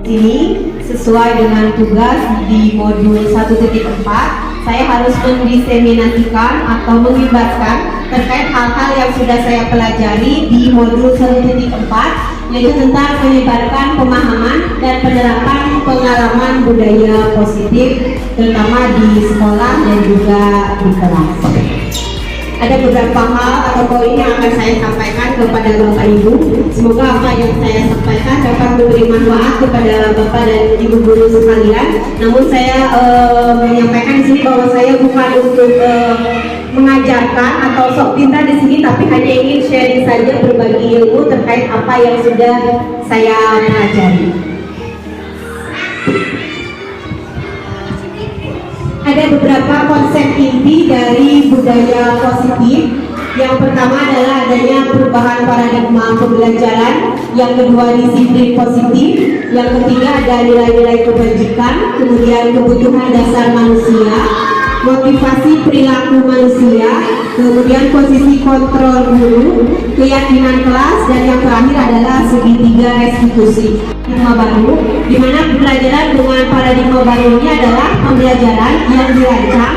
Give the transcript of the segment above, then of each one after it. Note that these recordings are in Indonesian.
Sini sesuai dengan tugas di modul 1.4, saya harus mendiseminasikan atau mengibarkan terkait hal-hal yang sudah saya pelajari di modul 1.4, yaitu tentang menyebarkan pemahaman dan penerapan pengalaman budaya positif, terutama di sekolah dan juga di kelas. Ada beberapa hal atau poin yang akan saya sampaikan kepada Bapak Ibu. Semoga apa yang saya sampaikan dapat memberi manfaat kepada Bapak dan Ibu guru sekalian. Namun saya menyampaikan di sini bahwa saya bukan untuk mengajarkan atau sok pintar di sini, tapi hanya ingin sharing saja, berbagi ilmu terkait apa yang sudah saya pelajari. Ada beberapa konsep inti dari budaya positif. Yang pertama adalah adanya perubahan paradigma pembelajaran, yang kedua disiplin positif, yang ketiga ada nilai-nilai kebajikan, kemudian kebutuhan dasar manusia, motivasi perilaku manusia, kemudian posisi kontrol guru, keyakinan kelas, dan yang terakhir adalah segitiga restitusi. Paradigma baru, di mana pembelajaran dengan paradigma baru ini adalah pembelajaran yang dirancang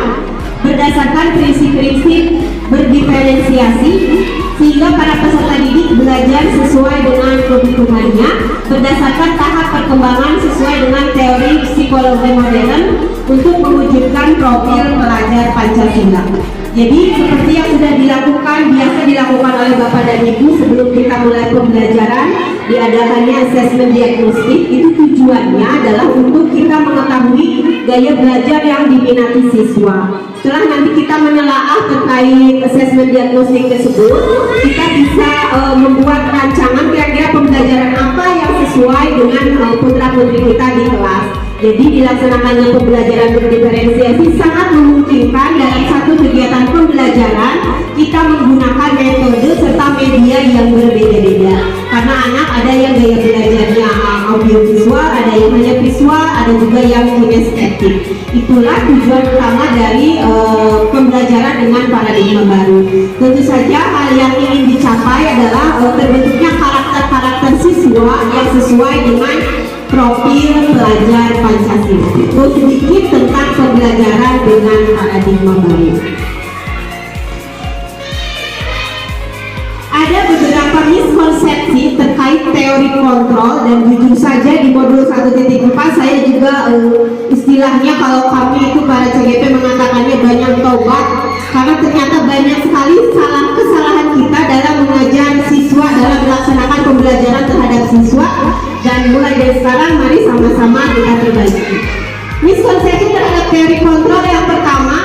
berdasarkan prinsip-prinsip berdiferensiasi, sehingga para peserta didik belajar sesuai dengan kebutuhannya berdasarkan tahap perkembangan sesuai dengan teori psikologi modern untuk mewujudkan profil pelajar Pancasila. Jadi seperti yang sudah biasa dilakukan oleh Bapak dan Ibu sebelum kita mulai pembelajaran, diadakannya asesmen diagnostik. Itu tujuannya adalah untuk kita mengetahui gaya belajar yang diminati siswa. Setelah nanti kita menelaah terkait asesmen diagnostik tersebut, kita bisa membuat rancangan kira-kira pembelajaran apa yang sesuai dengan putra-putri kita di kelas. Jadi dilaksanakannya pembelajaran berdiferensiasi sangat memungkinkan dalam satu kegiatan pembelajaran kita menggunakan metode serta media yang berbeda-beda. Karena anak ada yang gaya belajarnya audiovisual, ada yang hanya visual, ada juga yang kinestetik. Itulah tujuan utama dari pembelajaran dengan paradigma baru. Tentu saja hal yang ingin dicapai adalah terbentuknya karakter-karakter siswa yang sesuai dengan profil pelajar Pancasila. Itu sedikit tentang pembelajaran dengan paradigma baru. Ada beberapa miskonsepsi terkait teori kontrol, dan jujur saja di modul 1.4 saya juga istilahnya kalau kami itu para CGP mengatakannya banyak tobat, karena ternyata banyak sekali kesalahan kita dalam mengajar siswa, dalam melaksanakan pembelajaran terhadap siswa. Dan mulai dari sekarang mari sama-sama kita perbaiki. Miskonsepsi terhadap teori kontrol yang pertama,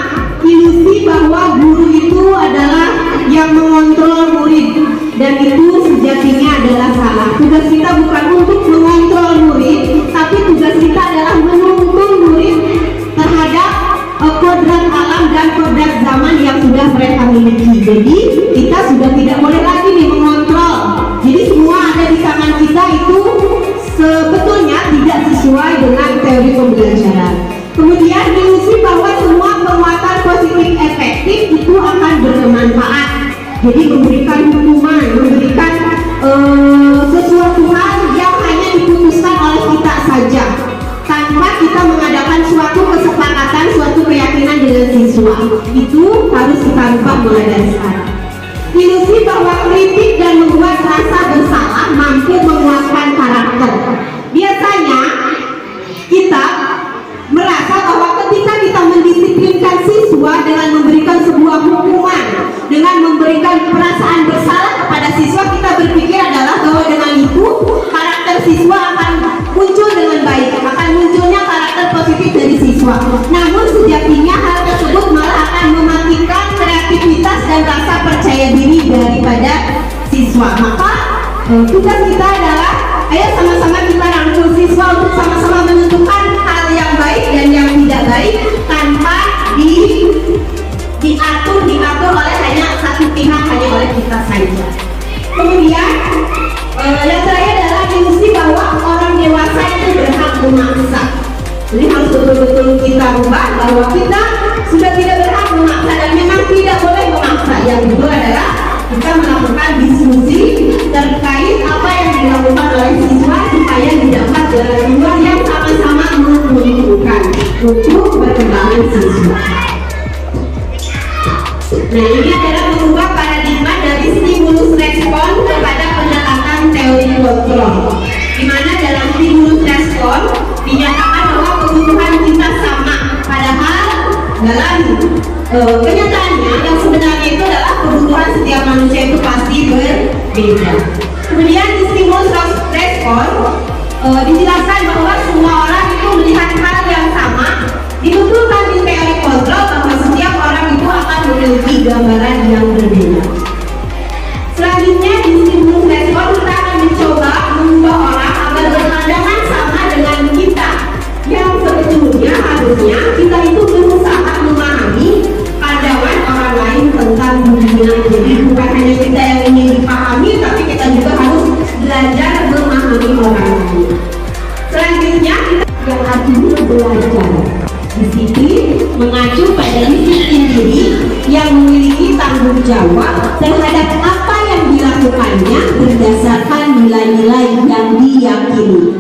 ilusi bahwa guru itu adalah yang mengontrol murid, dan itu sejatinya adalah salah. Tugas kita bukan untuk mengontrol murid, tapi tugas kita adalah menuntun murid terhadap kodrat alam dan kodrat zaman yang sudah mereka miliki. Jadi kita sudah tidak boleh lagi mengontrol. Jadi semua ada di tangan kita itu sebetulnya tidak sesuai dengan teori pembelajaran. Kemudian ilusi bahwa semua penguatan positif efektif itu akan bermanfaat. Jadi memberikan hukuman, memberikan sesuatu hal yang hanya diputuskan oleh kita saja, tanpa kita mengadakan suatu kesepakatan, suatu keyakinan dengan siswa. Itu harus kita rubah mulai dari sekarang. Ilusi bahwa kritik dan membuat rasa bersalah mampu menguatkan karakter. Biasanya kita merasa bahwa ketika kita mendisiplinkan siswa dengan memberikan sebuah hukuman, dengan memberikan perasaan bersalah kepada siswa, kita berpikir adalah bahwa dengan itu karakter siswa akan muncul dengan baik, akan munculnya karakter positif dari siswa. Namun sejatinya hal tersebut malah akan mematikan kreativitas dan rasa percaya diri daripada siswa. Maka tugas kita adalah ayo sama-sama kita rangkul siswa untuk sama-sama menentukan hal yang baik dan yang tidak baik tanpa diatur oleh hanya satu pihak, hanya oleh kita saja. Kemudian yang terakhir adalah ilusi bahwa orang dewasa itu berhak memaksa. Jadi harus betul-betul kita ubah bahwa kita sudah tidak berhak memaksa dan memang tidak boleh memaksa. Yang kedua adalah kita melakukan diskusi terkait apa yang dilakukan oleh siswa supaya didapat jalan keluar Kenyataannya yang sebenarnya itu adalah kebutuhan setiap manusia itu pasti berbeda. Kemudian di stimulus respon dijelaskan bahwa semua orang itu melihat hal yang sama. Dituturkan di teori kontrol bahwa setiap orang itu akan memiliki gambaran yang berbeda. Selanjutnya di stimulus respon kita akan mencoba mengubah orang agar berpandangan sama dengan kita, yang sebetulnya harusnya kita itu berusaha memahami pandangan orang lain tentang dunia. Jadi bukan hanya kita yang ingin dipahami, tapi kita juga harus belajar memahami orang lain. Selanjutnya kita yang artinya belajar. Disiplin mengacu pada disiplin diri yang memiliki tanggung jawab terhadap apa yang dilakukannya berdasarkan nilai-nilai yang diyakini.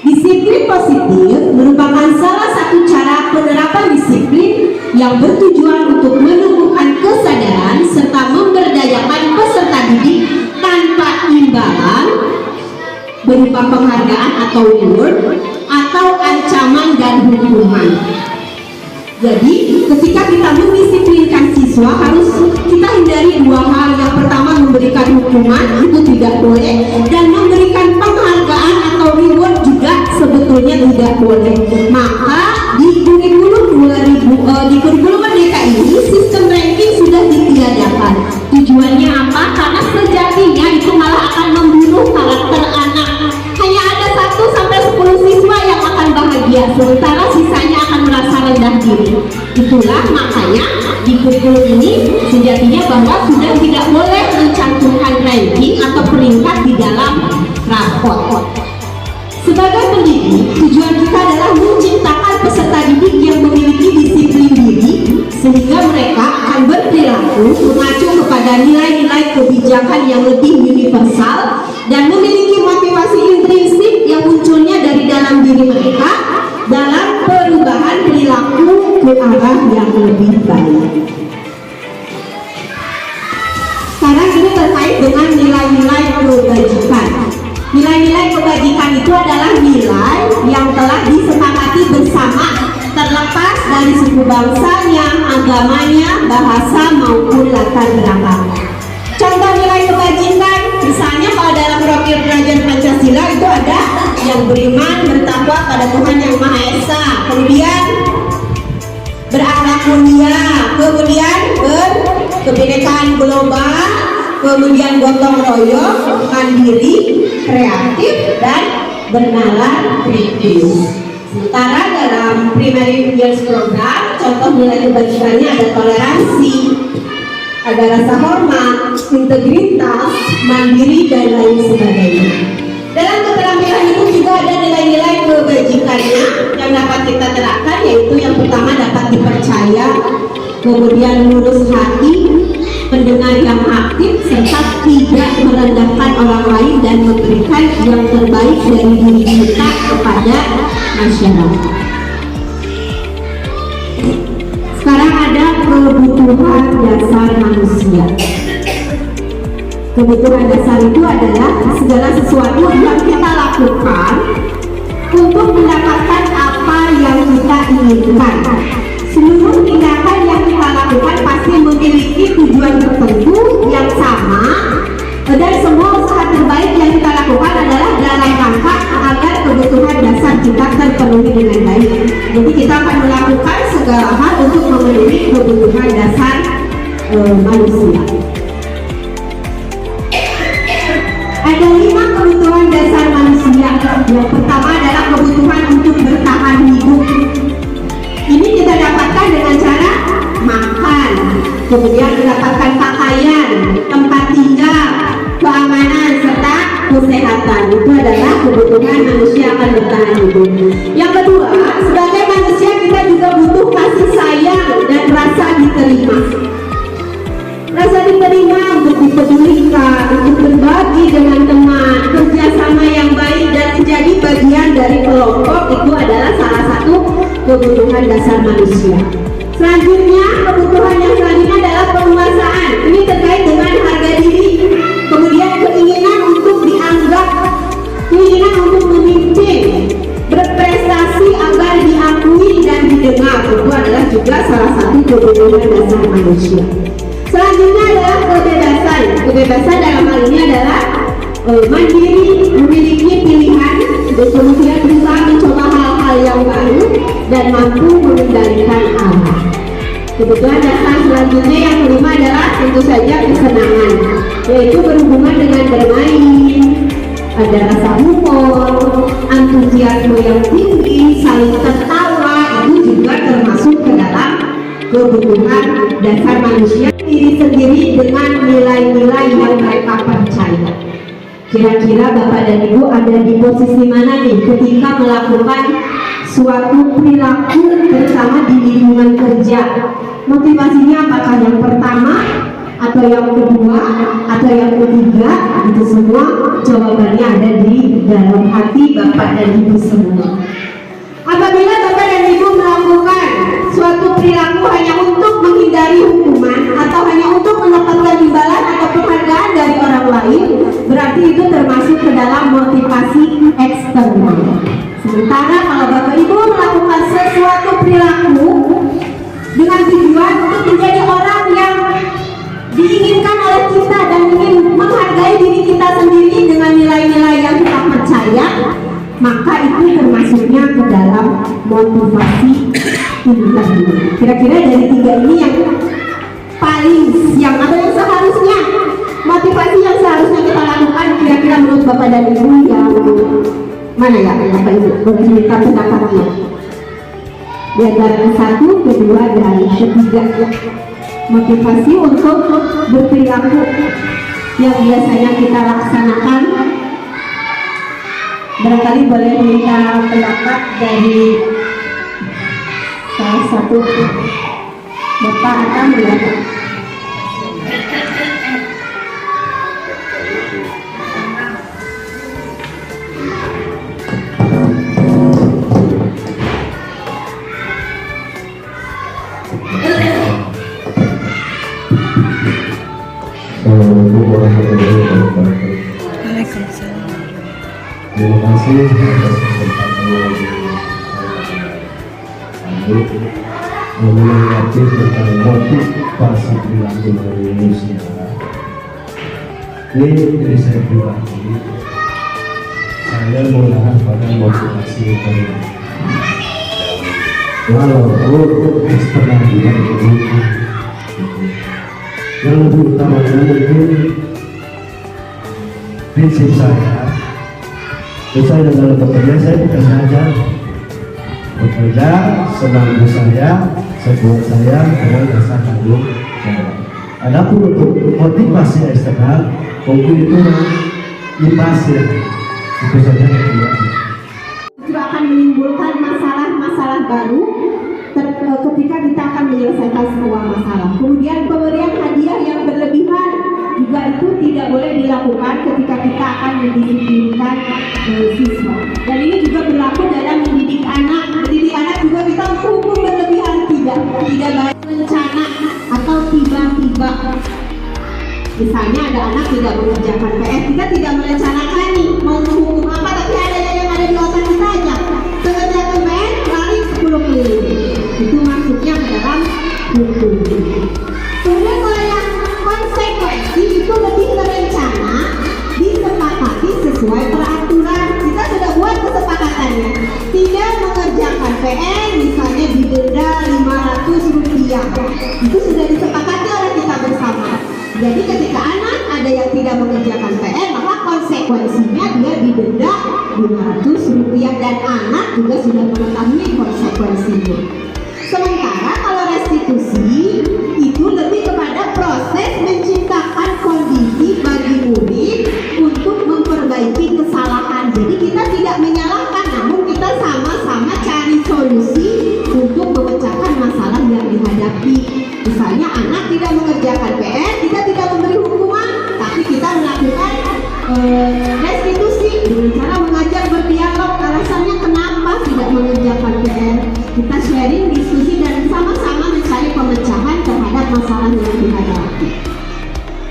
Disiplin positif merupakan salah satu cara penerapan disiplin yang bertujuan untuk menumbuhkan kesadaran serta memberdayakan peserta didik tanpa imbalan berupa penghargaan atau reward atau ancaman dan hukuman. Jadi ketika kita mendisiplinkan siswa harus kita hindari dua hal. Yang pertama memberikan hukuman, itu tidak boleh, dan memberikan penghargaan atau reward juga sebetulnya tidak boleh. Maka di kurikulum di kurikulum Merdeka ini sistem ranking sudah ditiadakan. Tujuannya apa? Karena sejatinya itu malah akan membunuh karakter anak. Hanya ada 1-10 siswa yang akan bahagia, sementara sisanya akan merasa rendah diri. Itulah makanya di kurikulum ini sejatinya bahwa sudah tidak boleh mencantumkan ranking atau peringkat di dalam raport. Sebagai pendidik, tujuan kita adalah menciptakan peserta didik yang memiliki disiplin diri sehingga mereka akan berperilaku mengacu kepada nilai-nilai kebijakan yang lebih universal dan memiliki motivasi intrinsik yang munculnya dari dalam diri mereka dalam perubahan perilaku ke arah yang lebih baik. Sekarang ini terkait dengan nilai-nilai kebajikan. Nilai-nilai kebajikan itu adalah nilai yang telah disepakati bersama terlepas dari suku bangsanya, agamanya, bahasa maupun latar belakang. Contoh nilai kebajikan, misalnya kalau dalam Profil Belajar Pancasila itu ada yang beriman, bertakwa pada Tuhan Yang Maha Esa, kemudian berakhlak mulia, kemudian berkebinekaan global, kemudian gotong royong, mandiri, kreatif, dan bernalar kritis. Sementara dalam Primary Years Program, contoh nilai kebajikannya ada toleransi, ada rasa hormat, integritas, mandiri, dan lain sebagainya. Dalam keterampilan itu juga ada nilai-nilai kebajikannya yang dapat kita terapkan, yaitu yang pertama dapat dipercaya, kemudian lurus hati, pendengar yang aktif, serta tidak merendahkan orang lain dan memberikan yang terbaik dari diri kita kepada masyarakat. Sekarang ada kebutuhan dasar manusia. Kebutuhan dasar itu adalah segala sesuatu yang kita lakukan untuk mendapatkan apa yang kita inginkan. Seluruh tindakan yang kita lakukan pasti memiliki tujuan tertentu yang sama, dan semua usaha terbaik yang kita lakukan adalah dalam rangka agar kebutuhan dasar kita terpenuhi dengan baik. Jadi kita akan melakukan segala hal untuk memenuhi kebutuhan dasar manusia. Ada 5 kebutuhan dasar manusia. Yang pertama adalah kebutuhan untuk bertahan hidup. Ini kita dapatkan dengan cara makan, kemudian mendapatkan pakaian, tempat tinggal, keamanan, serta kesehatan. Itu adalah kebutuhan manusia akan bertahan hidup. Yang kedua, sebagai manusia kita juga butuh kasih sayang dan rasa diterima. Rasa diterima untuk dipedulikan, untuk berbagi dengan teman, kerjasama yang baik, dan menjadi bagian dari kelompok, itu adalah salah satu kebutuhan dasar manusia. Selanjutnya, kebutuhan yang selanjutnya adalah penguasaan. Ini terkait dengan harga diri, kemudian keinginan untuk dianggap, keinginan untuk memimpin, berprestasi agar diakui dan didengar. Itu adalah juga salah satu kebutuhan berusaha mencoba hal-hal yang baru dan mampu mengendalikan alam. Kebutuhan dasar selanjutnya yang kelima adalah tentu saja kesenangan, yaitu berhubungan dengan bermain, ada rasa humor, antusiasme yang tinggi, saling tertawa, itu juga termasuk ke dalam kebutuhan dasar manusia diri sendiri dengan nilai-nilai yang mereka percaya. Kira-kira Bapak dan Ibu ada di posisi mana nih ketika melakukan suatu perilaku bersama di lingkungan kerja? Motivasinya apakah yang pertama atau yang kedua atau yang ketiga? Itu semua jawabannya ada di dalam hati Bapak dan Ibu semua. Apabila Bapak dan Ibu melakukan suatu perilaku hanya untuk menghindari hukuman atau hanya untuk mendapatkan imbalan atau penghargaan dari orang lain, berarti itu termasuk ke dalam motivasi eksternal. Sementara kalau Bapak Ibu melakukan sesuatu perilaku dengan tujuan untuk menjadi orang yang diinginkan oleh kita dan ingin menghargai diri kita sendiri dengan nilai-nilai yang kita percaya, maka itu termasuknya ke dalam motivasi internal. Kira-kira dari tiga ini yang paling siang atau yang seharusnya motivasi yang seharusnya kita lakukan, kira-kira menurut Bapak dan Ibu yang mana ya Bapak Ibu? Boleh minta pendapatnya. Di antara satu, kedua, dan ketiga. Motivasi untuk berperilaku yang biasanya kita laksanakan. Barangkali boleh minta pendapat dari salah satu Bapak atau Bapak. Assalamualaikum warahmatullahi wabarakatuh. Waalaikumsalam. Terima kasih atas kesempatan yang menanggapi tentang motivasi perilaku manusia. Ini dari saya pribadi, saya mengarah pada motivasi perilaku. Walaupun eksternal juga dibutuhkan, yang lebih utama mungkin prinsip saya dalam bekerja, saya bukan saja bekerja semampu saya, sebuah saya dengan rasa tanggung jawab. Adapun untuk motivasi eksternal, mungkin itu impasif, itu saja yang Itu akan menimbulkan masalah-masalah baru ketika kita akan menyelesaikan sebuah masalah. Kemudian pemberian hadiah yang berlebihan juga itu tidak boleh dilakukan ketika kita akan mendisiplinkan siswa. Dan ini juga berlaku dalam mendidik anak. Mendidik anak juga kita hukum berlebihan, tidak baik rencana atau tiba-tiba. Misalnya ada anak tidak mengerjakan PR, kita tidak merencanakan nih mau menghukum apa, tapi ada yang ada di otak kita aja. Mengerjakan PR, lari 10 keliling. Itu masuknya ke dalam hukum. Kemudian kalau yang konsekuensi itu lebih terencana, disepakati sesuai peraturan. Kita sudah buat kesepakatannya. Tidak mengerjakan PR, misalnya didenda Rp500. Itu sudah disepakati oleh kita bersama. Jadi ketika anak ada yang tidak mengerjakan PR, maka konsekuensinya dia didenda Rp500 dan anak juga sudah mengetahui konsekuensinya. Sementara kalau restitusi itu lebih kepada proses menciptakan kondisi bagi murid untuk memperbaiki kesalahan. Jadi kita tidak menyalahkan, namun kita sama-sama cari solusi untuk memecahkan masalah yang dihadapi. Misalnya anak tidak mengerjakan PR, kita tidak memberi hukuman, tapi kita melakukan restitusi dengan cara mengajar berdialog. Alasannya kenapa tidak mengerjakan PR? Kita sharing, diskusi, dan sama-sama mencari pemecahan terhadap masalah yang dihadapi.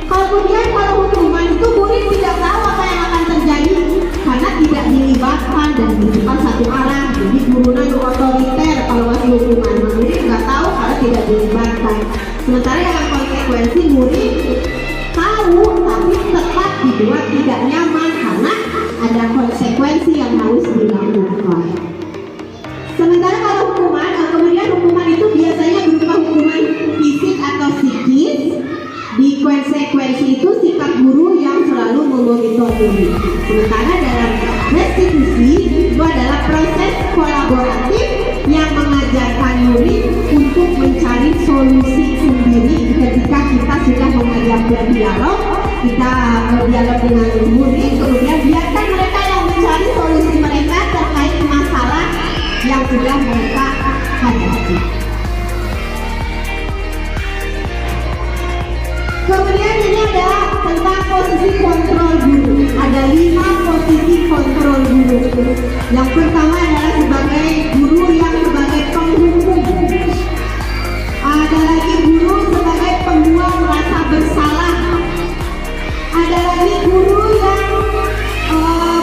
Kemudian kalau hukuman itu murid tidak tahu apa yang akan terjadi karena tidak dilibatkan dan bersifat satu arah. Jadi gurunya otoriter kalau masih hukuman, murid nggak tahu karena tidak dilibatkan. Sementara yang konsekuensi murid tahu tapi tetap dibuat tidak nyaman karena ada konsekuensi yang harus dilakukan. dialog, kita dialog dengan murid, kemudian biarkan mereka yang mencari solusi mereka terkait masalah yang sudah mereka hadapi. Kemudian ini ada tentang posisi kontrol guru. Ada 5 posisi kontrol guru. Yang pertama adalah sebagai guru yang sebagai penghukum. Ada lagi guru sebagai pembuang rasa bersalah. Ada lagi guru yang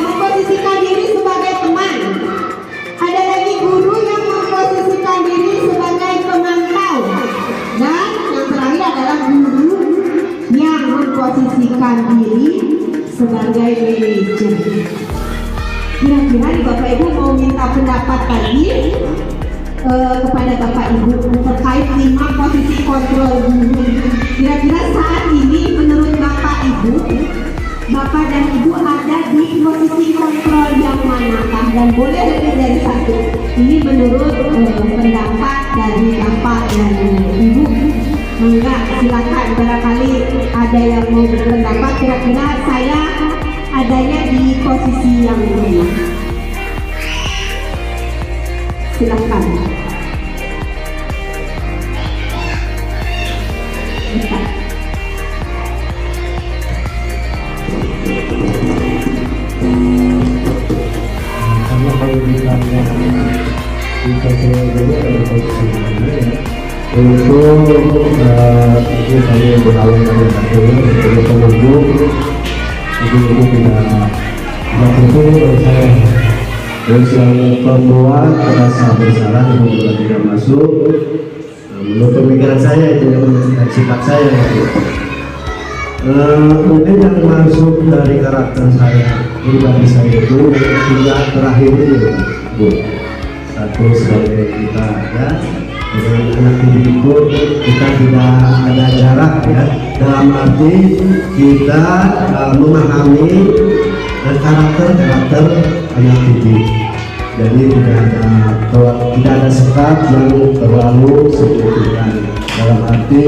memposisikan diri sebagai teman. Ada lagi guru yang memposisikan diri sebagai pemantau. Dan yang terakhir adalah guru yang memposisikan diri sebagai manajer. Kira-kira nih Bapak Ibu mau minta pendapat tadi kepada Bapak Ibu terkait 5 posisi kontrol guru. Kira-kira saat ini menurut Bapak Ibu, Bapak dan Ibu ada di posisi kontrol yang manakah, dan boleh lebih dari satu. Ini menurut pendapat dari Bapak dan Ibu. Enggak, silakan, barangkali ada yang mau berpendapat. Kira-kira saya adanya di posisi yang mana? Silakan. Karena kalau ditanya di kontrol dulu ada posisi mana ya? Untuk itu kami berlawan dari dulu untuk pengunjung ibu tidak tentu saya terus yang pembuat merasa bersalah itu tidak masuk. Menurut pemikiran saya itu yang menentukan sikap saya. Mungkin yang masuk dari karakter saya pribadi saya itu hingga terakhir ini Bu. Satu sebagai kita ya dengan anak didik itu kita tidak ada jarak ya, dalam arti kita memahami karakter anak didik. Jadi tidak ada sikap yang terlalu signifikan dalam arti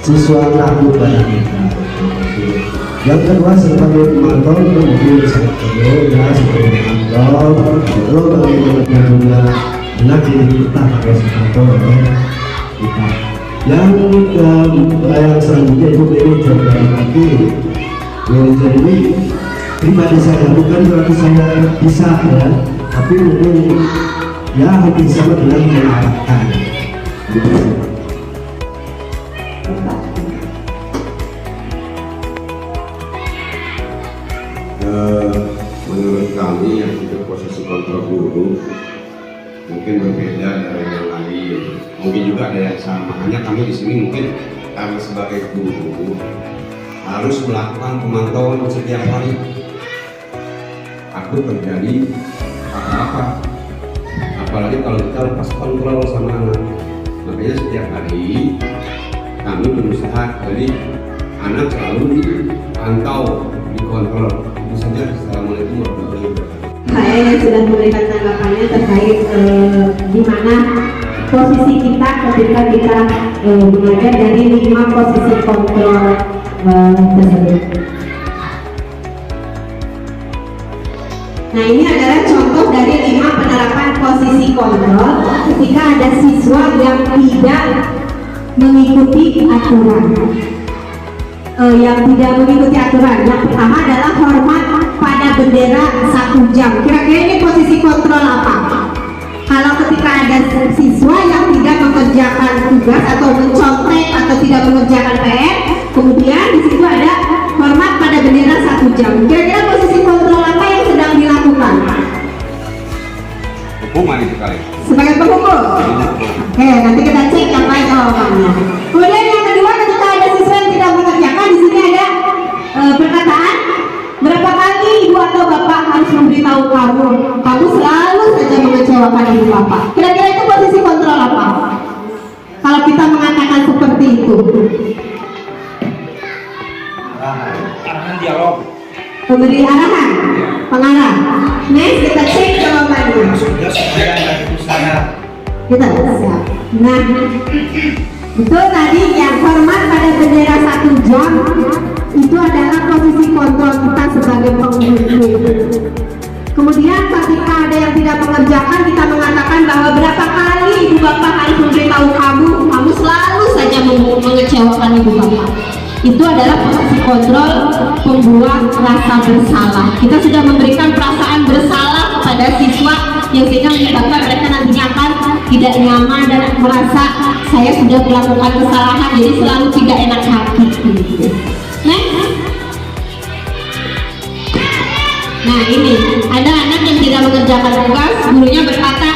siswa takut pada kita. Yang kedua sebagai pemantau itu mungkin sangat perlu ya, sebagai pemantau perlu bagaimana juga anak didik kita pakai pemantau kita. Yang selanjutnya itu manajer, dalam arti manajer ini pribadi saya bukan berarti saya bisa ya, tapi mungkin ya hampir sama dengan mengarahkan. Menurut kami yang itu posisi kontrol guru mungkin berbeda dari yang lain, mungkin juga ada yang sama, hanya kami di sini mungkin kami sebagai guru harus melakukan pemantauan setiap hari. Aku terjadi apa-apa, apalagi kalau kita lepas kontrol sama anak. Makanya setiap hari kami berusaha jadi anak selalu dipantau, dikontrol. Itu saja. Assalamualaikum warahmatullahi wabarakatuh. Saya yang sudah memberikan tanggapannya terkait di mana posisi kita ketika kita belajar dari 5 posisi kontrol tersebut. Nah, ini adalah contoh dari 5 penerapan posisi kontrol ketika ada siswa yang tidak mengikuti aturan. Yang tidak mengikuti aturan, yang pertama adalah hormat pada bendera 1 jam. Kira-kira ini posisi kontrol apa? Kalau ketika ada siswa yang tidak mengerjakan tugas atau mencontek atau tidak mengerjakan PR, kemudian di situ ada hormat pada bendera 1 jam. Kira-kira posisi kontrol apa yang sedang dilakukan? Hukuman itu kali. Sebagai penghukum. Oke, nanti kita cek yang lain jawabannya. Kemudian yang kedua, ketika ada siswa yang tidak mengerjakan, di sini ada perkataan berapa kali ibu atau bapak harus memberitahu kamu selalu saja mengecewakan ibu bapak. Kira-kira itu posisi kontrol apa? Kalau kita mengatakan seperti itu. Arahan dialog. Memberi arahan, pengarah. Next kita cek jawabannya. Sudah supaya ada usaha. Kita siap. Nah, Betul tadi yang hormat pada bendera 1 jam itu adalah posisi kontrol kita sebagai penghuni. Kemudian ketika ada yang tidak mengerjakan, kita mengatakan bahwa berapa kali ibu bapak harus memberitahu kamu selalu saja mengecewakan ibu bapak. Itu adalah posisi kontrol pembuat rasa bersalah. Kita sudah memberikan perasaan bersalah kepada siswa yang sehingga menyebabkan mereka nantinya akan tidak nyaman dan merasa saya sudah melakukan kesalahan, jadi selalu tidak enak hati. Nah ini ada anak yang tidak mengerjakan tugas, gurunya berkata,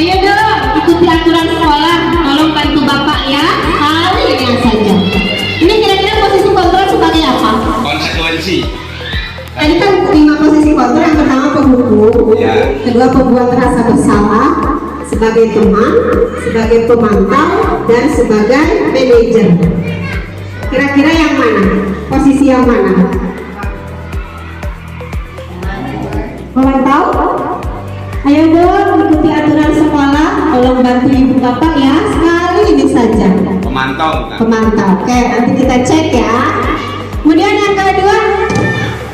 ayo dong ikuti aturan sekolah, tolong bantu bapak ya, kalinya saja. Ini kira-kira posisi kontrol sebagai apa? Konsekuensi. Tadi kan 5 posisi kontrol, yang pertama penghukum, Ya. kedua pembuat rasa bersalah, sebagai teman, sebagai pemantau, dan sebagai manajer. Kira-kira yang mana? Posisi yang mana? Pemantau? Ayo dong ikuti aturan sekolah, tolong bantu ibu bapak ya, sekali ini saja. Pemantau kan? Pemantau. Oke, nanti kita cek ya. Kemudian yang kedua,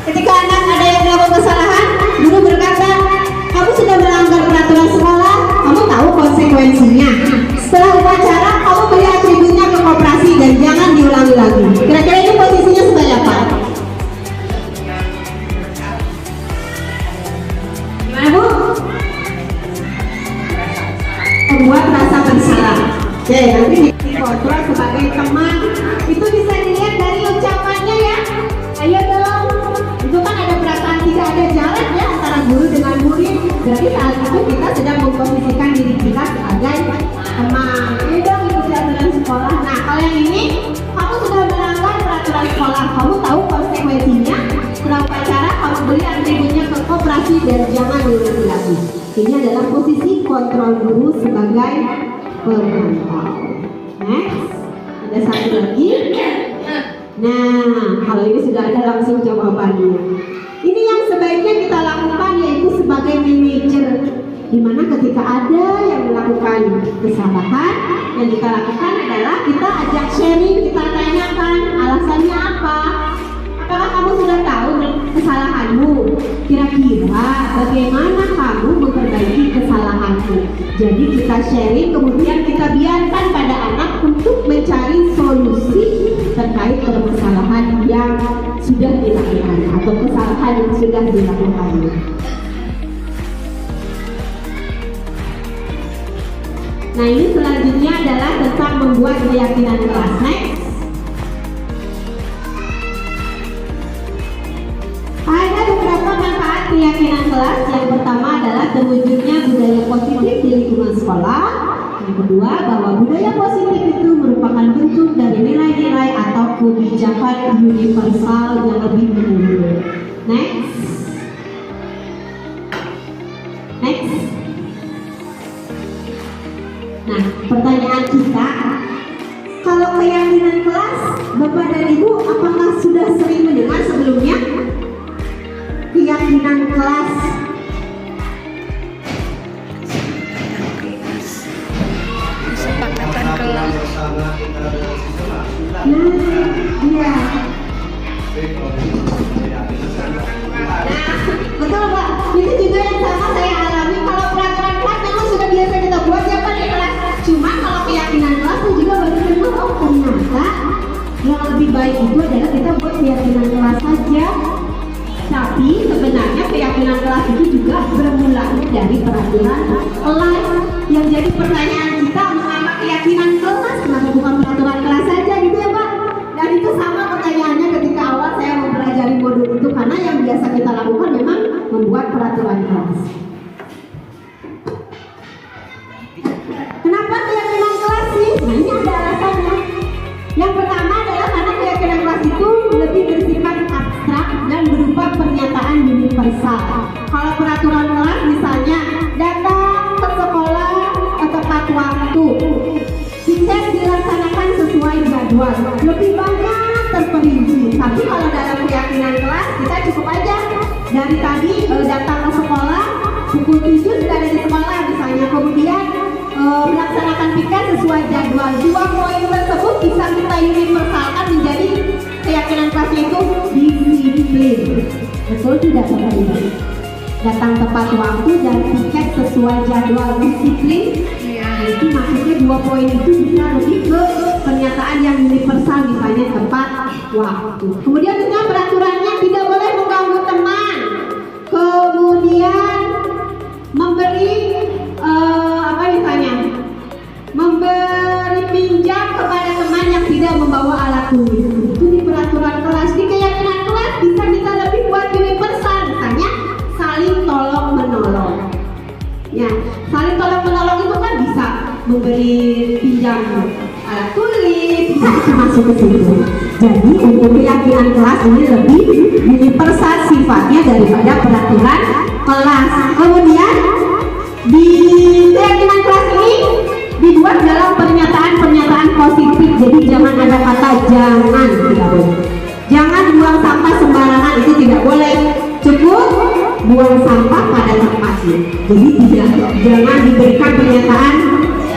ketika anak ada yang melakukan kesalahan, guru berkata, kamu sudah melanggar peraturan sekolah, kamu tahu konsekuensinya. Setelah upacara, kamu beri atributnya ke koperasi dan jangan diulangi lagi. Kira-kira ini posisinya sebagai apa? Gimana Bu? Membuat rasa bersalah. Oke, nanti dikontrol sebagai teman. Itu bisa dilihat dari ucapannya ya. Ayo dong. Itu kan ada perasaan tidak ada jarak ya antara guru dengan murid. Berarti saat itu kita sedang memposisikan diri kita sebagai teman. Ayo dong ikuti aturan sekolah. Nah kalau yang ini, kamu sudah melanggar peraturan sekolah. Kamu tahu konsekuensinya. Setelah upacara, kamu beri atributnya ke koperasi dan jangan diulangi lagi. Ini adalah posisi kontrol guru sebagai pemantau. Next, ada satu lagi. Nah, kalau ini sudah ada langsung jawabannya. Ini yang sebaiknya kita lakukan yaitu sebagai manajer, dimana ketika ada yang melakukan kesalahan, yang kita lakukan adalah kita ajak sharing, kita tanyakan alasannya apa. Apakah kamu sudah tahu kesalahanmu? Kira-kira bagaimana kamu memperbaiki kesalahanmu? Jadi kita sharing, kemudian kita biarkan pada anak untuk mencari solusi terkait permasalahan yang sudah dilakukan atau kesalahan yang sudah dilakukan. Nah ini selanjutnya adalah tentang membuat keyakinan kelas. Next. Ada beberapa manfaat keyakinan kelas. Yang pertama adalah terwujudnya budaya positif di lingkungan sekolah. Yang kedua, bahwa budaya positif itu merupakan bentuk dari nilai-nilai atau kebijakan universal yang lebih menyeluruh. Next. Nah, pertanyaan kita, kalau keyakinan kelas, Bapak dan Ibu, apakah sudah sering mendengar sebelumnya? Keyakinan kelas. Kesepakatan kelas. Nah, iya. Betul Pak, itu juga yang sama saya alami. Kalau peraturan kelas memang sudah biasa kita buat ya Pak di kelas. Cuma kalau keyakinan kelas saya juga baru dengar, oh ternyata yang lebih baik itu adalah kita buat keyakinan kelas saja. Tapi sebenarnya keyakinan kelas itu juga bermula dari peraturan kelas. Yang jadi pertanyaan kita, mengapa keyakinan kelas, kenapa bukan peraturan kelas saja gitu ya Pak? Dan itu sama pertanyaannya ketika awal saya mempelajari modul itu, karena yang biasa kita lakukan memang membuat peraturan kelas. Kenapa keyakinan kelas sih? Nah ini ada alasannya. Yang pertama adalah karena keyakinan kelas itu lebih bersifat abstrak dan berupa pernyataan universal. Kalau peraturan kelas misalnya datang ke sekolah tepat waktu, tidak dilaksanakan sesuai jadwal, lebih banyak terperinci. Tapi kalau dalam keyakinan kelas kita cukup aja dari tadi datang ke sekolah pukul 7 sudah ada di sekolah misalnya, kemudian melaksanakan piket sesuai jadwal. 2 poin tersebut bisa kita universalkan menjadi keyakinan kelasnya itu disiplin. Betul tidak Bapak Ibu? Datang tepat waktu dan piket sesuai jadwal, disiplin. Itu maksudnya 2 poin itu bisa lebih ke pernyataan yang universal, misalnya tepat waktu. Kemudian juga peraturannya tidak boleh mengganggu teman. Kemudian memberi memberi pinjam kepada teman yang tidak membawa alat tulis. Itu di peraturan kelas. Di keyakinan kelas bisa kita lebih buat universal, misalnya saling tolong menolong. Ya, saling tolong menolong itu kan bisa memberi pinjam alat tulis, bisa masuk ke situ. Jadi untuk keyakinan kelas ini lebih universal sifatnya daripada peraturan kelas. Kemudian di keyakinan kelas ini dibuat dalam pernyataan-pernyataan positif. Jadi jangan ada kata jangan, tidak boleh. Jangan buang sampah sembarangan, itu tidak boleh. Cukup buang sampah pada tempatnya. Jadi jangan diberikan pernyataan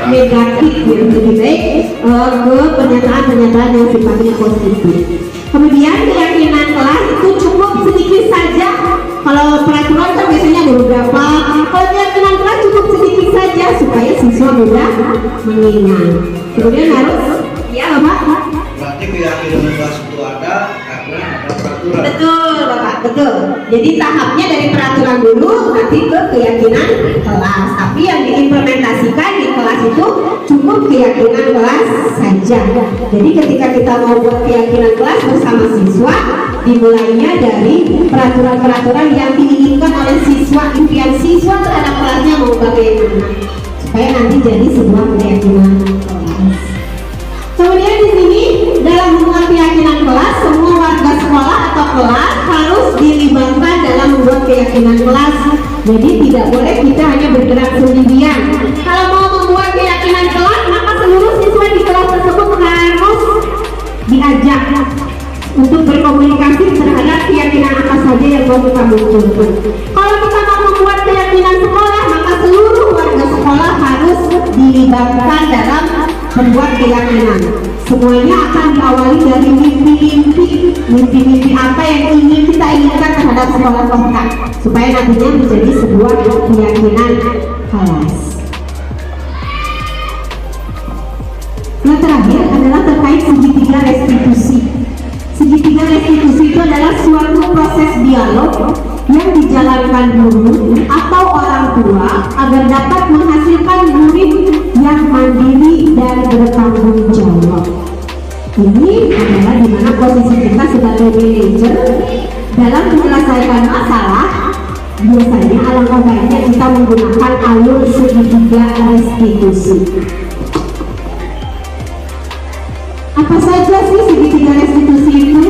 negatif, yang lebih baik ke pernyataan-pernyataan yang sifatnya positif. Kemudian keyakinan kelas itu cukup sedikit saja. Kalau peraturan kan biasanya beberapa. Kalau keyakinan kelas cukup sedikit saja supaya siswa mudah mengingat. Kemudian harus, ya Bapak. Berarti keyakinan kelas itu ada karena ada peraturan. Betul Bapak, betul. Jadi tahapnya dari peraturan dulu, nanti ke keyakinan kelas. Tapi yang diimplementasikan di kelas itu cukup keyakinan kelas saja. Jadi ketika kita mau buat keyakinan kelas bersama siswa, dimulainya dari peraturan-peraturan yang diinginkan oleh siswa, impian siswa terhadap kelasnya mau bagaimana, supaya nanti jadi sebuah keyakinan kelas. Kemudian di sini dalam membuat keyakinan kelas, semua warga sekolah atau kelas harus dilibatkan dalam membuat keyakinan kelas. Jadi tidak boleh kita hanya bergerak sendirian. Kalau mau membuat keyakinan kelas, maka seluruh siswa di kelas tersebut harus diajak untuk berkomunikasi terhadap keyakinan apa saja yang mau kita munculkan. Kalau kita mau membuat keyakinan sekolah, maka seluruh warga sekolah harus dilibatkan dalam membuat keyakinan. Semuanya akan diawali dari mimpi-mimpi apa yang ingin kita inginkan terhadap sekolah kita, supaya nantinya menjadi sebuah keyakinan kelas. Yang terakhir adalah terkait segitiga restitusi. Segitiga restitusi itu adalah suatu proses dialog yang dijalankan guru atau orang tua agar dapat menghasilkan murid yang mandiri dan bertanggung jawab. Ini adalah dimana posisi kita sebagai manajer dalam menyelesaikan masalah. Biasanya alangkah baiknya kita menggunakan alur segitiga restitusi. Apa saja sih segitiga restitusi itu?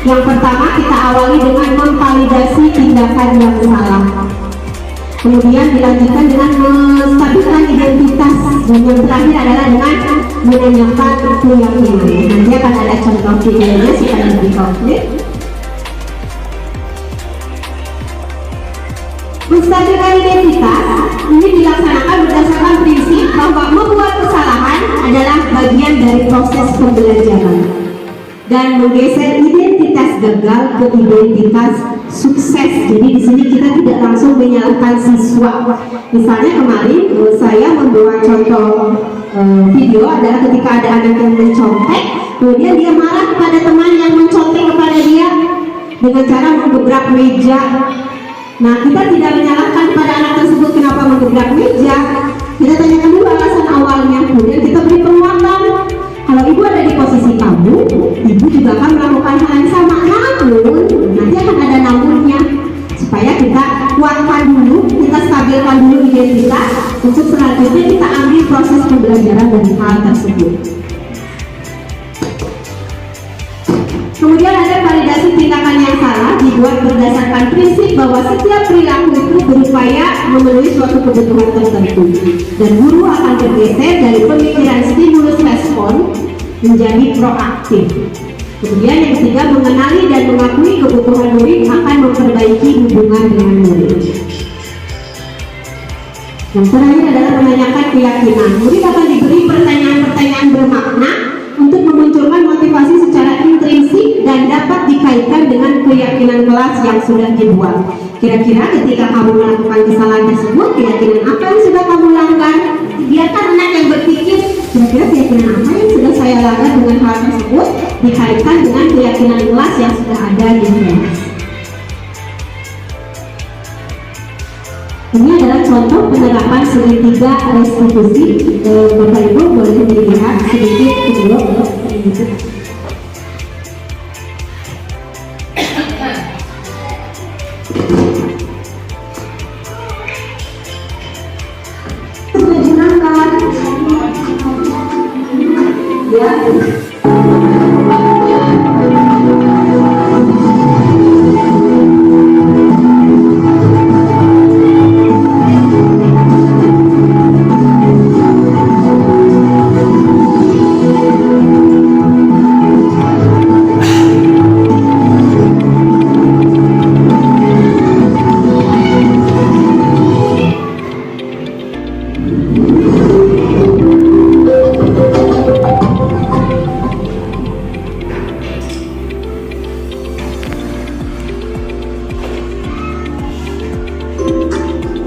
Yang pertama kita awali dengan memvalidasi tindakan yang salah. Kemudian dilanjutkan dengan menstabilkan identitas, dan yang terakhir adalah dengan menanyakan keyakinan. Nanti akan ada contoh videonya supaya lebih konkret. Menstabilkan identitas ini dilaksanakan berdasarkan prinsip bahwa membuat kesalahan adalah bagian dari proses pembelajaran dan menggeser identitas gagal ke identitas sukses. Jadi di sini kita tidak langsung menyalahkan siswa. Misalnya kemarin saya membuat contoh video adalah ketika ada anak yang mencontek, kemudian dia marah kepada teman yang mencontek kepada dia dengan cara menggebrak meja. Nah, kita tidak menyalahkan pada anak tersebut kenapa menggebrak meja. Kita tanyakan dulu alasan awalnya, kemudian kita beri penguatan. Kalau ibu ada di posisi kamu, ibu juga akan melakukan hal yang sama. Namun, nanti akan ada namunnya. Supaya kita kuatkan dulu, kita stabilkan dulu identitas, untuk selanjutnya kita ambil proses pembelajaran dari hal tersebut. Kemudian ada validasi tindakan yang salah, dibuat berdasarkan prinsip bahwa setiap perilaku itu berupaya memenuhi suatu kebutuhan tertentu, dan guru akan bergeser dari pemikiran stimulus respon menjadi proaktif. Kemudian yang ketiga, mengenali dan mengakui kebutuhan murid akan memperbaiki hubungan dengan murid. Yang terakhir adalah menanyakan keyakinan. Murid akan diberi pertanyaan-pertanyaan bermakna untuk memunculkan motivasi secara intrinsik dan dapat dikaitkan dengan keyakinan kelas yang sudah dibuat. Kira-kira ketika kamu melakukan kesalahan tersebut, keyakinan apa yang sudah kamu langgar? Biarkan anak yang berpikir, kira-kira keyakinan apa yang sudah saya langgar dengan hal tersebut, dikaitkan dengan keyakinan kelas yang sudah ada di kelas. Ini adalah contoh penerapan segitiga restitusi. Bapak Ibu boleh dilihat sedikit video.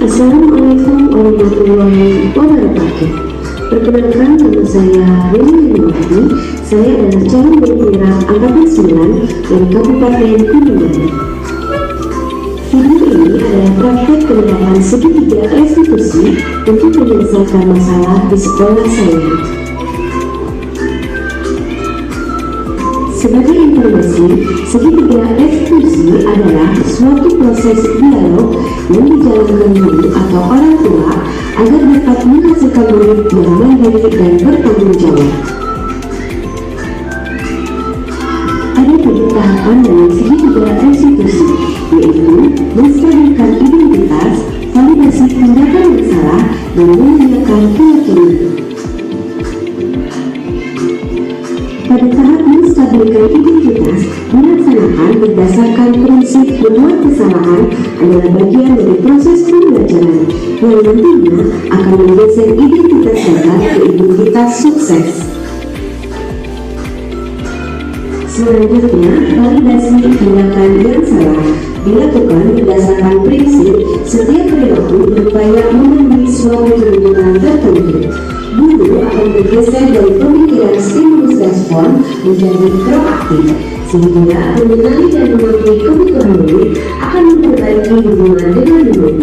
Assalamualaikum warahmatullahi wabarakatuh. Perkenalkan, nama saya Reni Yuniwati. Saya adalah calon perwira Angkatan 9 dari Kabupaten Kuningan. Video ini adalah praktek penerapan segitiga restitusi untuk menyelesaikan masalah di sekolah saya. Sebagai informasi, segitiga restitusi adalah suatu proses dialog yang dijalankan guru atau orang tua agar dapat menghasilkan murid yang mandiri dan bertanggung jawab. Ada 3 tahapan dalam segitiga restitusi, yaitu menstabilkan identitas, validasi tindakan yang salah, dan menyediakan keyakinan. Pada tahap menstabilkan identitas, dilaksanakan berdasarkan prinsip membuat kesalahan adalah bagian dari proses pembelajaran yang nantinya akan menggeser identitas gagal ke identitas sukses. Selanjutnya, validasi tindakan yang salah dilakukan berdasarkan prinsip setiap perilaku berupaya memenuhi suatu kebutuhan tertentu. Guru akan bergeser dari pemikiran stimulus respon menjadi proaktif, sehingga mengenali dan mengakui kebutuhan murid akan memperbaiki hubungan dengan murid.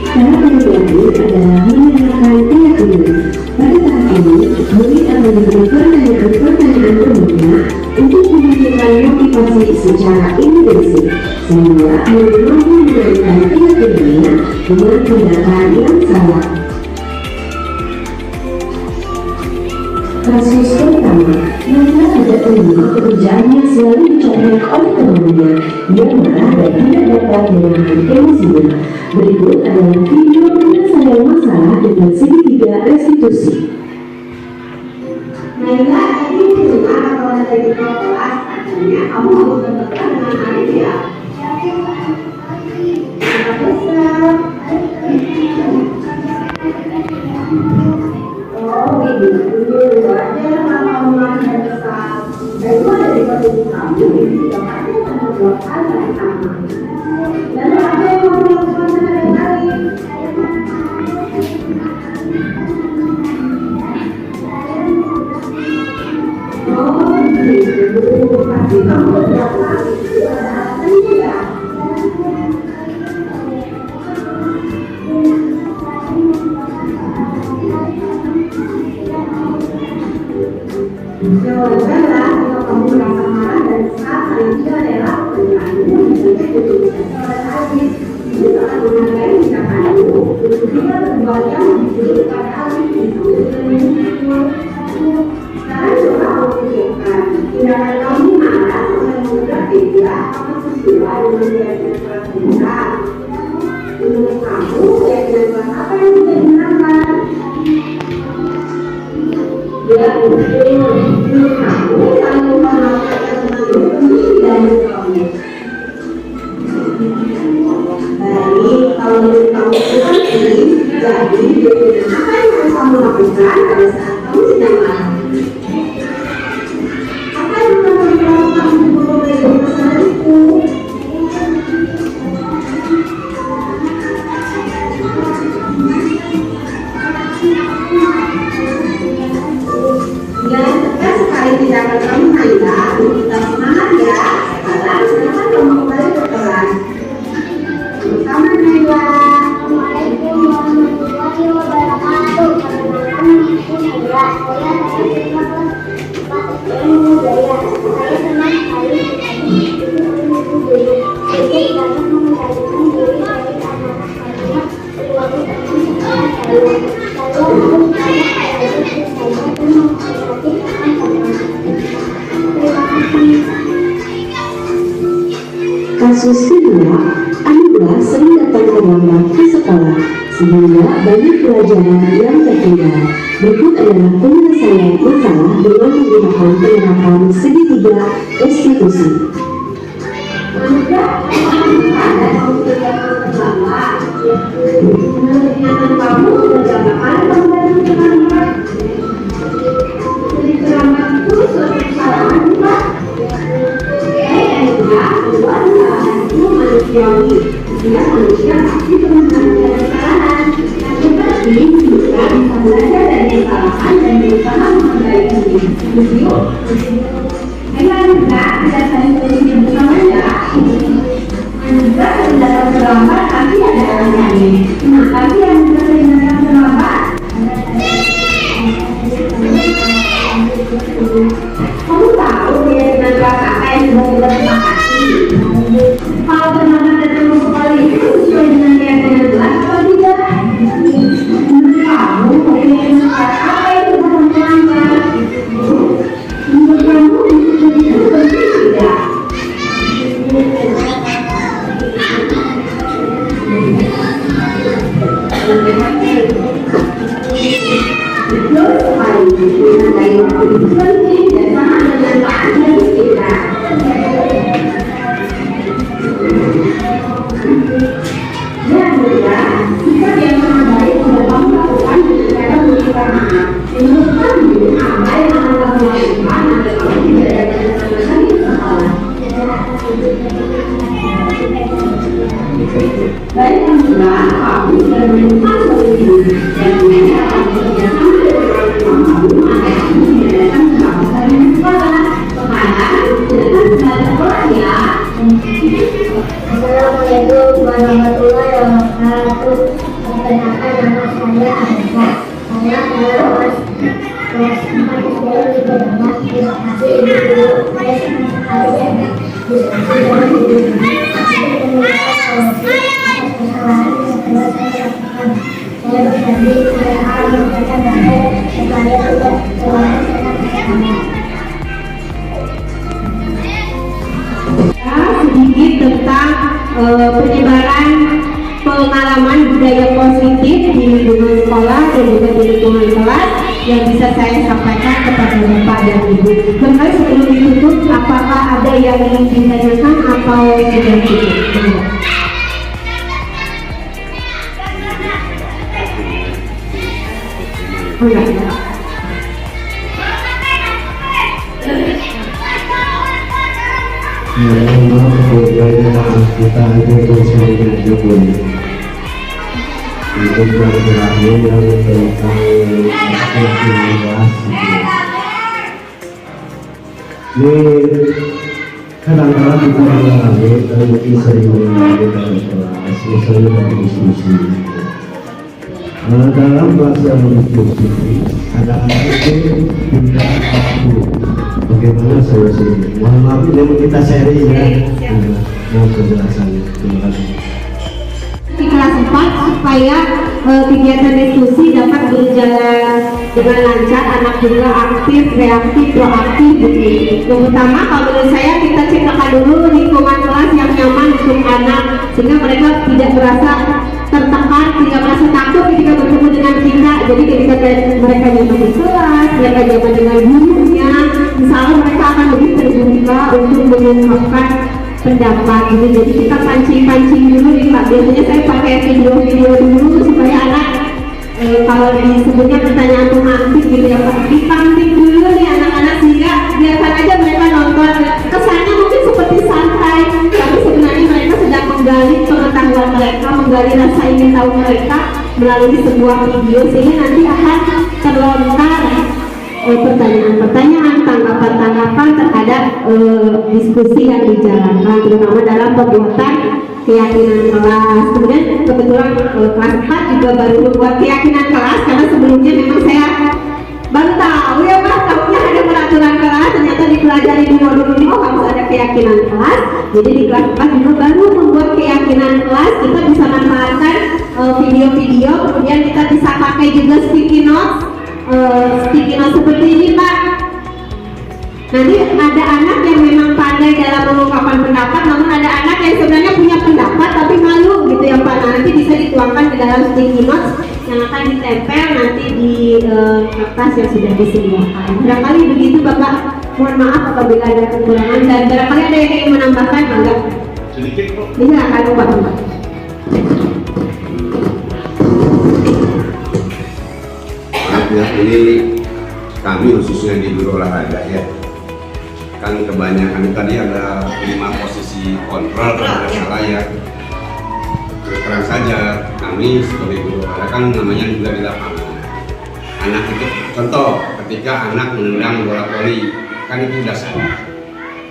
Tahap kedua adalah menanyakan keyakinan. Pada tahap ini, murid akan diberi pertanyaan-pertanyaan bermakna untuk menunjukkan motivasi secara intensif, sehingga murid mampu menentukan keyakinannya dengan tindakan yang salah. Kasus pertama, Nanda tidak terima pekerjaannya selalu dicontoh oleh temannya. Dia marah dan tidak dapat menahan emosinya. Berikut adalah video penyelesaian masalah dengan segitiga restitusi. Naila, tadi di rumah kalau ada di kelas, katanya kamu harus berteman dengan adik ya. Oh, gitu. Wajar kalau kamu masih besar. Dan itu ada di kondisi kamu, tidak pasti akan membuat hal yang sama. Lalu apa yang kamu lakukan sehari-hari? Oh, gitu. Pasti kamu berapa? Itu ada alasannya ya. Jawabanlah, kalau kamu merasa marah dan kesal, hal itu adalah pertanyaanmu menjadi keputusan seorang habis. Itu akan menghargai tindakanmu, untuk juga berbuat yang lebih pada habis itu. Sekarang coba kamu pikirkan, tindakan kamu marah akan membuat tidak apa sesuai dengan keyakinan kita. Menurut kamu, keyakinan apa yang bisa digunakan? Ya, menurut kamu selalu mengatakan tentang itu dan kamu. Kasus kedua, Anura sering datang terlambat ke sekolah sehingga banyak pelajaran yang tertinggal. Berikut adalah penyelesaian masalah dengan menggunakan penerapan segitiga restitusi. Kamu sudah berapa kali kamu terlambat? Jadi terlambat itu suatu kesalahan, Pak. Itu manusiawi. Setiap manusia pasti pernah melakukan kesalahan. Tetapi kita bisa belajar dari kesalahan dan berusaha memperbaikinya. Setuju? Memang enggak, tidak saling berpikir bersama ya. Juga sering datang terlambat, tapi ada alasannya. Nah, tapi yang juga sering datang terlambat, kamu tahu keyakinan kakak yang tiba-tiba terima kasih. Kalau terlambat datang ke sekolah itu sesuai dengan keyakinan kelas atau tidak? Kamu keyakinan kakak itu datang terlambat. Menurut kamu itu penting tidak? Betul sekali, menandai waktu itu penting dan sangat bermanfaat bagi kita. Dan juga, sikap yang sangat baik sudah kamu lakukan dengan cara meminta maaf. Menurut kamu, apa yang akan kamu lakukan agar kamu tidak datang bersama kali ke sekolah? Baik juga, kamu sudah menemukan solusi dan mereka akan bekerjasama dengan kamu agar kamu tidak datang bersama kali ke sekolah. Sekarang, silakan kembali sekolah ya. Assalamualaikum warahmatullahi wabarakatuh. Perkenalkan nama saya Anissa. Saya kelas 4 SD di Kedama. Terima kasih Ibu Guru. Saya senang sekali ya diskusi dengan Ibu Guru. Saya menemukan solusi atas kesalahan yang telah saya lakukan. Saya berjanji saya akan memberikan baik supaya tidak terulang kesalahan. Sedikit tentang penyebaran pengalaman budaya positif di lingkungan sekolah dan juga di lingkungan kelas yang bisa saya sampaikan kepada Bapak dan Ibu. Kembali sebelum ditutup, apakah ada yang ingin ditanyakan atau sudah cukup? Enggak. Kita itu bersama juga itu yang terakhir yang tentang aktivitas ini kadang-kadang kita mengalami dan mungkin sering mengalami dalam kelas misalnya dalam diskusi dalam masa diskusi ada anak itu tidak tahu bagaimana solusinya. Mohon maaf ini kita sharing ya. Mau penjelasannya. Terima kasih. Di kelas 4 supaya kegiatan diskusi dapat berjalan dengan lancar, anak juga aktif, reaktif, proaktif gitu. Yang pertama kalau menurut saya kita ciptakan dulu lingkungan kelas yang nyaman untuk anak sehingga mereka tidak merasa tertekan, tidak merasa takut ketika bertemu dengan kita. Jadi ketika mereka nyaman di kelas, mereka nyaman dengan gurunya, misalnya mereka akan lebih terbuka untuk mengungkapkan pendapat gitu. Jadi kita pancing-pancing dulu nih Pak. Biasanya saya pakai video-video dulu supaya anak kalau disebutnya pertanyaan romantis gitu ya Pak, dipancing dulu nih anak-anak sehingga biarkan aja mereka nonton. Kesannya mungkin seperti santai, tapi sebenarnya mereka sedang menggali pengetahuan mereka, menggali rasa ingin tahu mereka melalui sebuah video sehingga nanti akan terlontar pertanyaan-pertanyaan, tanggapan-tanggapan terhadap diskusi yang dijalankan, terutama dalam pembuatan keyakinan kelas. Kemudian kebetulan kelas 4 juga baru membuat keyakinan kelas karena sebelumnya memang saya baru tahu ya Pak, tahunya ada peraturan kelas, ternyata dipelajari di modul ini harus ada keyakinan kelas. Jadi di kelas 4 juga baru membuat keyakinan kelas. Kita bisa manfaatkan video-video, kemudian kita bisa pakai juga sticky notes seperti ini Pak. Nanti ada anak yang memang pandai dalam mengungkapkan pendapat, namun ada anak yang dituangkan ke dalam sticky notes yang akan ditempel nanti di kertas yang sudah disediakan. Barangkali begitu Bapak, mohon maaf apabila ada kekurangan dan barangkali ada yang ingin menambahkan, mangga. Sedikit kok. Bisa akan Bapak. Ya, ini kami khususnya di Biro Olahraga ya, kan kebanyakan tadi ada 5 posisi kontrol kalau tidak salah ya. Terang saja kami sebagai Biro Olahraga kan namanya juga di lapangan. Anak itu contoh ketika anak menendang bola voli kan itu sudah salah.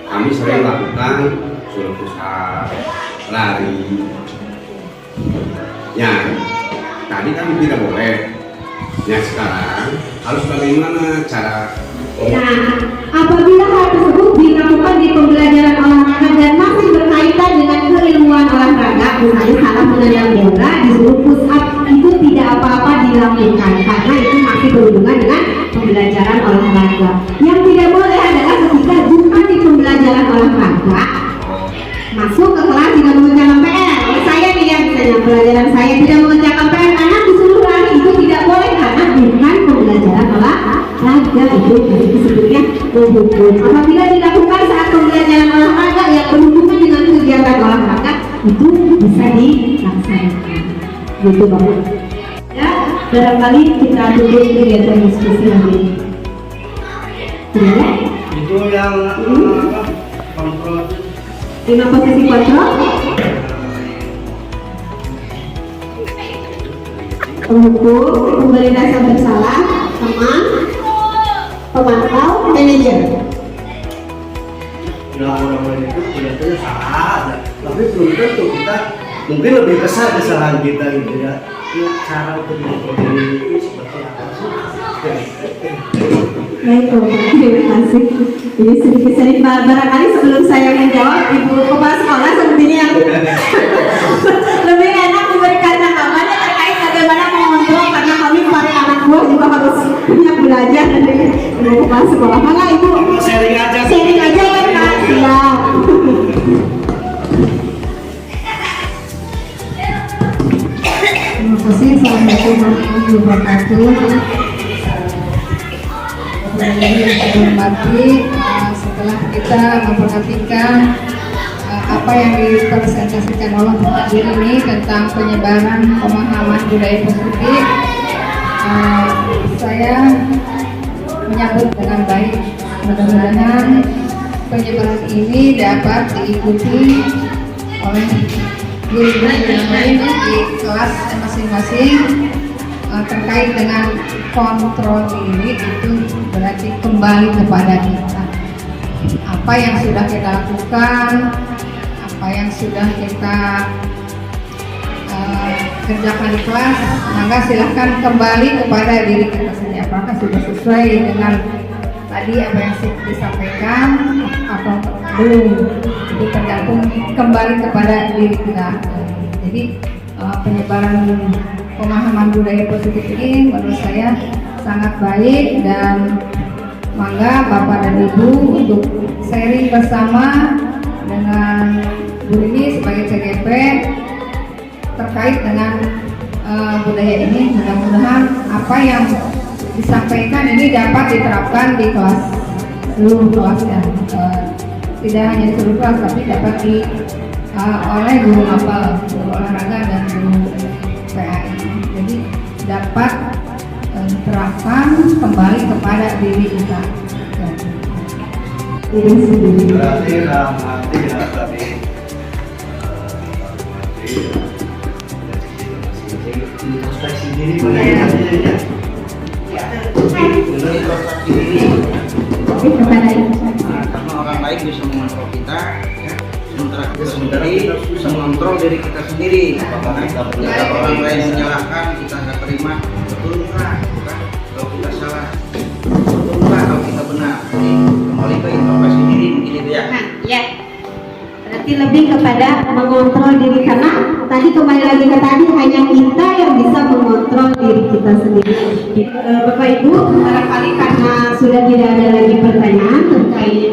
Kami sering lakukan suruh pusat lari. Ya, tadi kan tidak boleh. Ya sekarang harus bagaimana cara? Nah, apabila hal tersebut dilakukan di pembelajaran olahraga dan masih berkaitan dengan keilmuan olahraga, misalnya salah menendang bola disuruh push up, itu tidak apa-apa dilakukan karena itu masih berhubungan dengan pembelajaran olahraga. Yang tidak boleh adalah ketika jumpa di pembelajaran olahraga masuk ke kelas tidak mengerjakan PR. Saya nih ya, misalnya pelajaran saya tidak mengerjakan PR, anak disuruh lari, itu tidak boleh karena bukan pembelajaran olahraga. Itu sebetulnya menghukum. Apabila dilakukan saat pembelajaran olahraga yang berhubungan dengan kegiatan olahraga, itu bisa dilaksanakan. Gitu Bapak. Ya, barangkali kita tutup kegiatan diskusi lagi. Ya. Itu yang kontrol 5 posisi kontrol. Penghukum, pemberi rasa bersalah, teman, pemantau, manajer. Nama-nama itu kelihatannya salah, tapi belum tentu kita mungkin lebih besar kesalahan kita gitu ya. Cara untuk mengkontrol itu seperti apa sih? Baik, terima kasih. Ini sedikit sering barangkali sebelum saya menjawab, Ibu Kepala Sekolah sepertinya yang lebih enak memberikan tanggapannya terkait bagaimana mengontrol karena kami para anak buah juga harus banyak belajar dari Ibu Kepala Sekolah. Maka Ibu sharing aja ya Kak. Siap. Terima kasih. Assalamualaikum warahmatullahi wabarakatuh. Yang saya hormati, setelah kita memperhatikan apa yang dipresentasikan oleh Pak Hadir ini tentang penyebaran pemahaman budaya positif, saya menyambut dengan baik. Mudah-mudahan penyebaran ini dapat diikuti oleh guru-guru yang lain di kelas masing-masing. Terkait dengan kontrol diri itu berarti kembali kepada kita. Apa yang sudah kita lakukan, apa yang sudah kita kerjakan di kelas, maka silahkan kembali kepada diri kita sendiri. Apakah sudah sesuai dengan tadi apa yang disampaikan atau belum? Itu tergantung kembali kepada diri kita. Jadi penyebaran pemahaman budaya positif ini menurut saya sangat baik dan mangga Bapak dan Ibu untuk sharing bersama dengan Bu Rini sebagai CGP terkait dengan budaya ini. Mudah-mudahan apa yang disampaikan ini dapat diterapkan di kelas seluruh kelas ya, tidak hanya di seluruh kelas tapi dapat oleh guru mapel, guru olahraga dan guru PAI. Jadi dapat terapkan kembali kepada diri kita. Berarti dalam arti ya tadi introspeksi diri bagaimana ya? Benar introspeksi diri. Karena orang lain bisa mengontrol kita, ya. Sementara kita sendiri bisa mengontrol diri kita sendiri. Jika orang lain menyalahkan, kita nggak terima, betul nggak? Bukan? Kalau kita salah, betul nggak? Kalau kita benar, jadi kembali ke introspeksi diri, begitu ya. Nah, ya. Berarti lebih kepada mengontrol diri karena tadi kembali lagi ke tadi hanya kita yang bisa mengontrol diri kita sendiri. Bapak Ibu, barangkali karena sudah tidak ada lagi pertanyaan terkait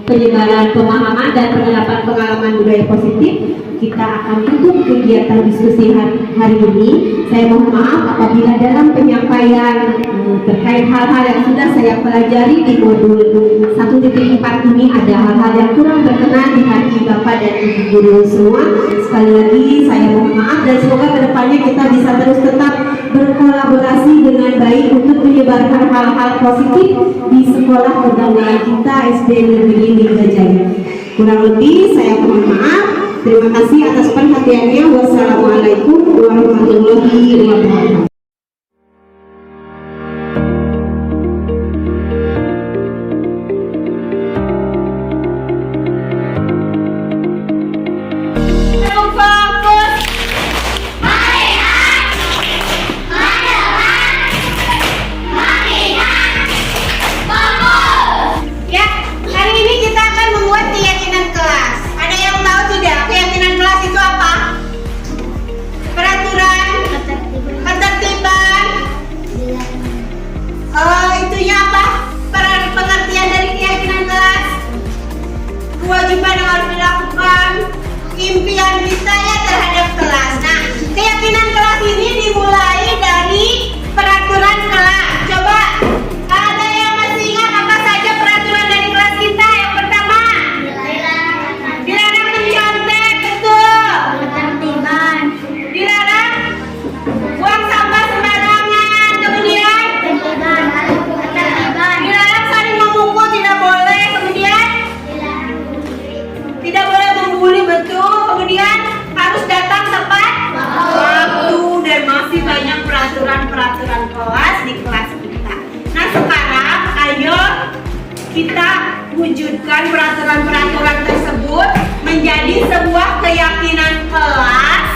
penyebaran pemahaman dan penerapan pengalaman budaya positif, kita akan tutup kegiatan diskusi hari ini. Saya mohon maaf apabila dalam penyampaian terkait hal-hal yang sudah saya pelajari di modul 1.4 ini ada hal-hal yang kurang berkenan di hati Bapak dan Ibu guru semua. Sekali lagi saya mohon maaf dan semoga kedepannya kita bisa terus tetap berkolaborasi dengan baik untuk menyebarkan hal-hal positif di sekolah perguruan kita SD Negeri Limbajaya. Kurang lebih saya mohon maaf. Terima kasih atas perhatiannya. Wassalamualaikum warahmatullahi wabarakatuh. Kewajiban yang harus dilakukan, impian kita ya terhadap kelas. Nah, keyakinan kelas ini dimulai dari peraturan kelas. Coba, ada yang masih ingat apa saja peraturan dari kelas kita? Yang pertama, dilarang mencontek, betul. Ketertiban. Dilarang buang sampah sembarangan. Kemudian, Ketertiban. dilarang saling memukul, tidak boleh. Kemudian, tidak boleh membuli, betul. Kemudian harus datang tepat waktu dan masih banyak peraturan-peraturan kelas di kelas kita. Nah sekarang ayo kita wujudkan peraturan-peraturan tersebut menjadi sebuah keyakinan kelas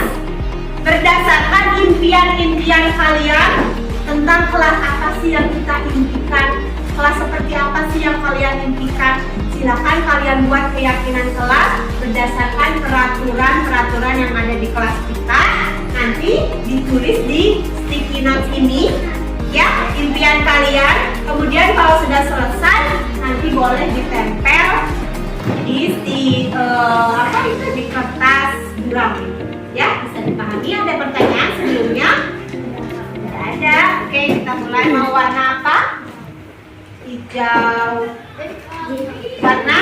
berdasarkan impian-impian kalian tentang kelas apa sih yang kita impikan, kelas seperti apa sih yang kalian impikan. Silakan kalian buat keyakinan kelas berdasarkan peraturan-peraturan yang ada di kelas kita. Nanti ditulis di sticky notes ini ya, impian kalian. Kemudian kalau sudah selesai nanti boleh ditempel di kertas buram ya. Bisa dipahami? Ada pertanyaan sebelumnya? Tidak ada. Oke, kita mulai. Mau warna apa? Hijau. Warna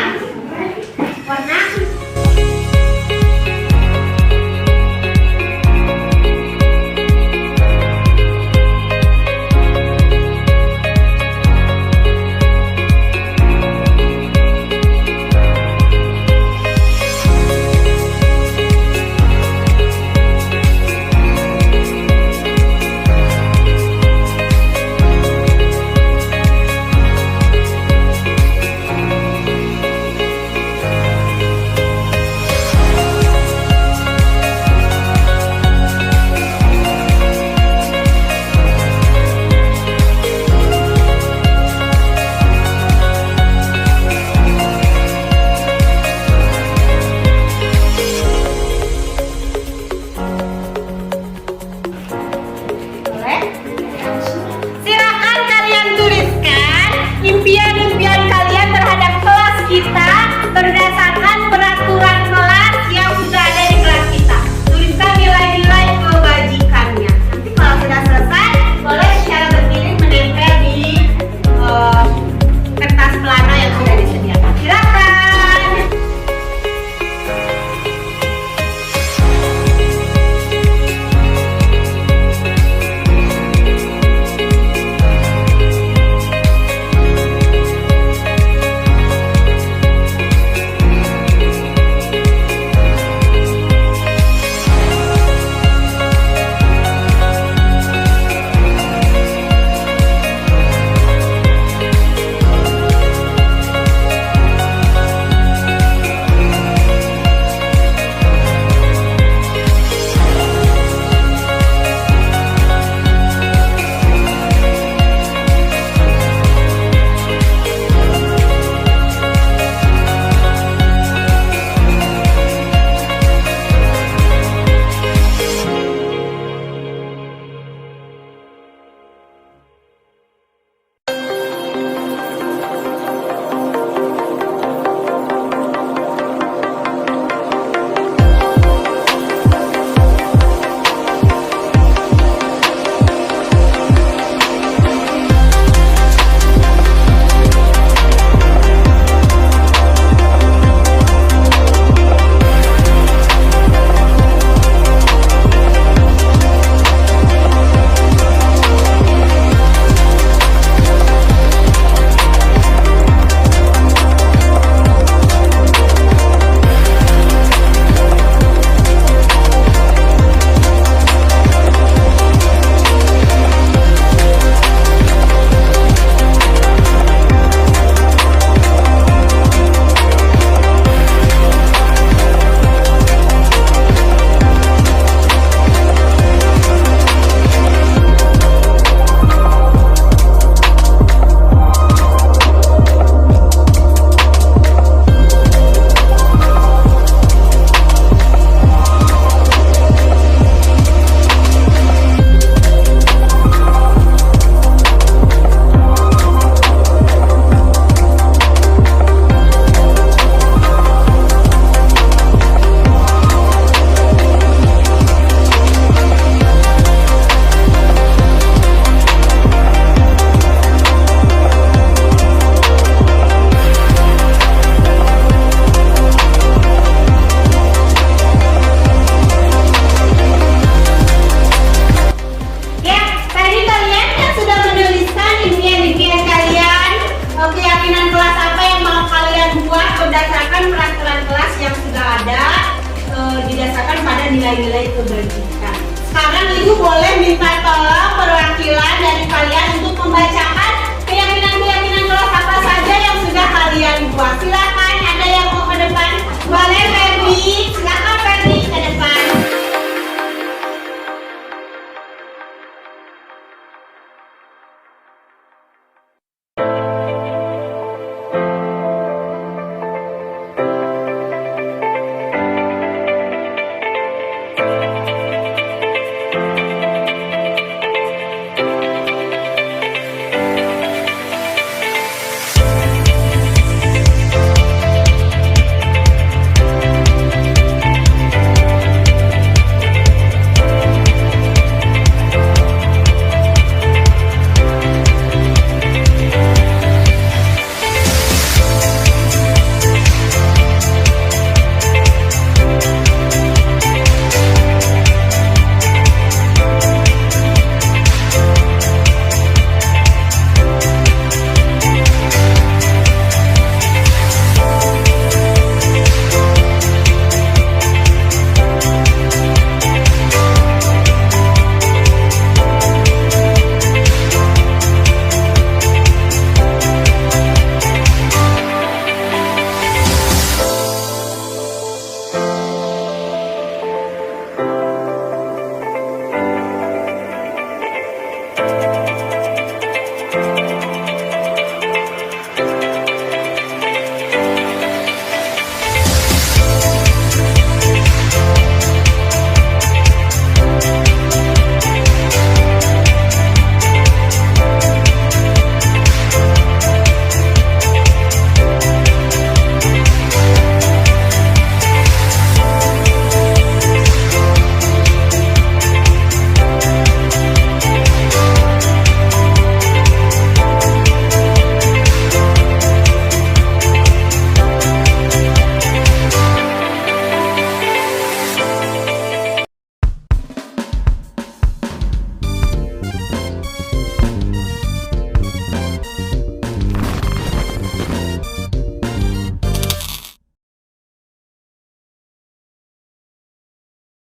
didasarkan pada nilai-nilai kebajikan. Sekarang Ibu boleh minta tolong perwakilan dari kalian untuk membacakan keyakinan-keyakinan kelas apa saja yang sudah kalian buat. Silakan, ada yang mau ke depan. Boleh